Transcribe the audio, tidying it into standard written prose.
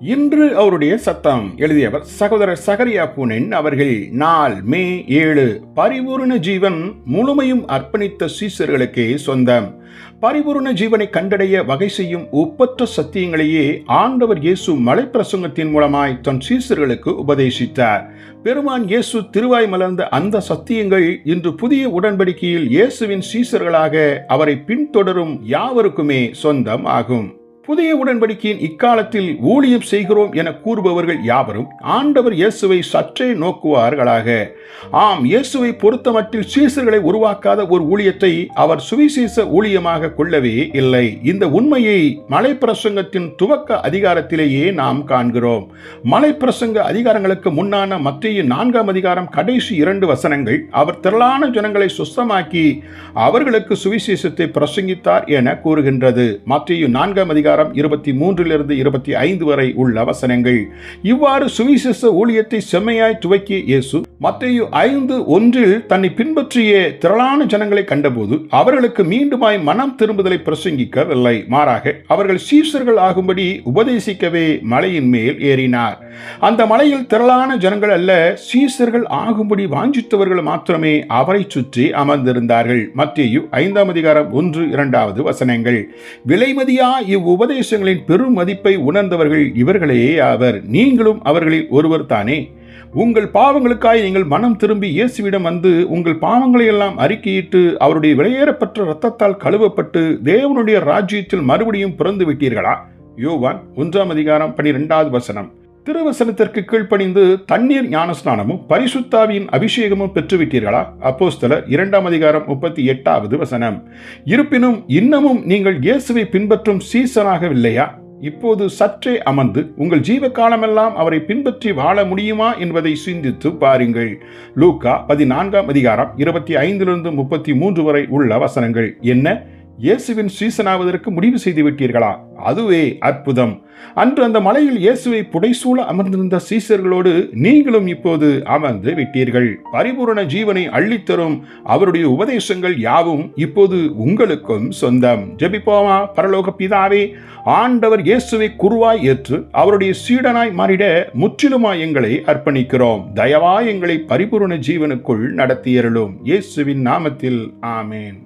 இன்று அவருடைய சத்தம். எழுதியவர் சகோதரர் சகரியா பூனென் அவர்கள். நாள் மே 7. பரிபூரண ஜீவன் முழுமையும் அர்ப்பணித்த சீசர்களுக்கே சொந்தம். பரிபூரண ஜீவனை கண்டடைய வகை செய்யும் ஒப்பற்ற சத்தியங்களையே ஆண்டவர் இயேசு மலைப்பிரசங்கத்தின் மூலமாய் தன் சீசர்களுக்கு உபதேசித்தார். பெருமான் இயேசு திருவாய் மலர்ந்த அந்த சத்தியங்கள் இன்று புதிய உடன்படிக்கையில் இயேசுவின் சீசர்களாக அவரை பின்தொடரும் யாவருக்குமே சொந்தம் ஆகும். புதிய உடன்படிக்கையின் இக்காலத்தில் ஊழியம் செய்கிறோம் என கூறுபவர்கள் யாவரும் ஆண்டவர் இயேசுவை சற்றே நோக்குவார்களாக. ஆம், இயேசுவை பொறுத்தமட்டில் சீசர்களை உருவாக்காத ஒரு ஊழியத்தை அவர் சுவிசேஷ ஊழியமாக கொள்ளவே இல்லை. இந்த உண்மையை மலைப்பிரசங்கத்தின் துவக்க அதிகாரத்திலேயே நாம் காண்கிறோம். மலைப்பிரசங்க அதிகாரங்களுக்கு முன்னான மத்தேயு 4 அதிகாரம் கடைசி 2 வசனங்கள் அவர் திரளான ஜனங்களை சுத்தமாக்கி அவர்களுக்கு சுவிசேஷத்தை பிரசங்கித்தார் என கூறுகின்றது. மத்தேயு 4 அதிகாரம் 23 25 வரை உள்ள வசனங்கள். இவ்வாறு சுவிசேஷ ஊழியத்தை செம்மையாய் துவக்கிய இயேசு மத்தேயு 5:1 தன்னை பின்பற்றிய திரளான ஜனங்களை கண்டபோது அவர்களுக்கு மீண்டுமாய் மனம் திரும்புதலை பிரசங்கிக்கவில்லை. மாறாக அவர்கள் சீசர்கள் ஆகும்படி உபதேசிக்கவே மலையின் மேல் ஏறினார். அந்த மலையில் திரளான ஜனங்கள் அல்ல, சீசர்கள் ஆகும்படி வாஞ்சித்தவர்கள் மாத்திரமே அவரை சுற்றி அமர்ந்திருந்தார்கள். மத்தேயு 5 அதிகாரம் 1-2 வசனங்கள். விலைமதியா உபதேசங்களின் பெரும் மதிப்பை உணர்ந்தவர்கள் இவர்களே ஆவர். நீங்களும் அவர்களில் ஒருவர் தானே. உங்கள் பாவங்களுக்காய் நீங்கள் மனம் திரும்பி இயேசுவிடம் வந்து உங்கள் பாவங்களை எல்லாம் அறிக்கையிட்டு அவருடைய விலையேறப்பட்ட இரத்தத்தால் கழுவப்பட்டு தேவனுடைய ராஜ்யத்தில் மறுபடியும் பிறந்து விட்டீர்களா? யோவான் 1 அதிகாரம் 12 வசனம். திருவசனத்திற்கு கீழ்ப்பணிந்து தண்ணீர் ஞானஸ்நானமும் பரிசுத்தாவியின் அபிஷேகமும் பெற்றுவிட்டீர்களா? அப்போஸ்தலர் 2 அதிகாரம் 38 வசனம். இருப்பினும் இன்னமும் நீங்கள் இயேசுவை பின்பற்றும் சீசனாகவில்லையா? இப்போது சற்றே அமர்ந்து உங்கள் ஜீவ காலமெல்லாம் அவரை பின்பற்றி வாழ முடியுமா என்பதை சிந்தித்து பாருங்கள். லூக்கா 14 அதிகாரம் 25-33 வரை உள்ள வசனங்கள். என்ன, இயேசுவின் சீசனாவதற்கு முடிவு செய்து விட்டீர்களா? அதுவே அற்புதம். அன்று அந்த மலையில் இயேசுவை புடைசூழ அமர்ந்திருந்த சீசர்களோடு நீங்களும் இப்போது அமர்ந்து விட்டீர்கள். பரிபூரண ஜீவனை அள்ளித்தரும் அவருடைய உபதேசங்கள் யாவும் இப்போது உங்களுக்கும் சொந்தம். ஜெபிப்போமா? பரலோக பிதாவே, ஆண்டவர் இயேசுவை குருவாய் ஏற்று அவருடைய சீடனாய் மாறிட முற்றிலுமாய் எங்களை அர்ப்பணிக்கிறோம். தயவாய் எங்களை பரிபூரண ஜீவனுக்குள் நடத்தியருளும். இயேசுவின் நாமத்தில் ஆமேன்.